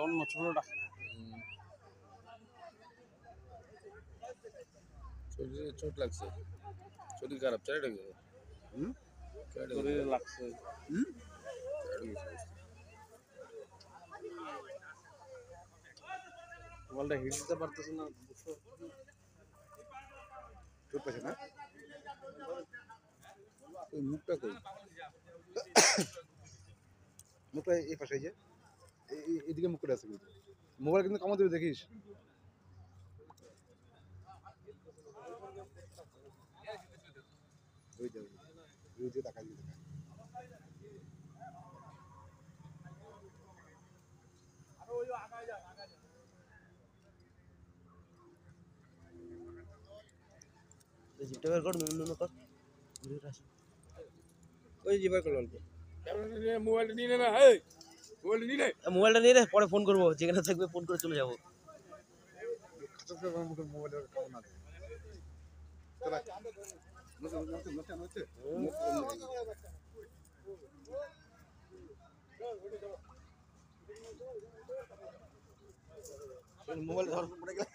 অন্য ছোটটা শরীরে চোট লাগছে, শরীর খারাপ, চারিটা গেছে। শরীরে লাগছে। বলটা হিট দিতে পারতেছে না, বুঝছো? চোট পাইছে না? ওই মুখটা কই? মুখটা এই পাশে, এই যে এদিকে মুখ করে আছে কিন্তু। মোবাইল কিন্তু কামড় দিবে, দেখিস। ওই যে ওই যে তাকাই দিবে। জিপটা বের কর, নুন কর। ওই যে বের কর অল্প। মোবাইলটা নিয়ে নে না, এই মোবাইলটা নিয়ে নে। মোবাইলটা নিয়ে নে, পরে ফোন করবো, যেখানে থাকবে ফোন করে চলে যাবো। মোবাইলের কামড় না দেয়। নড়ছে। মোবাইল ধর পড়ে গেল।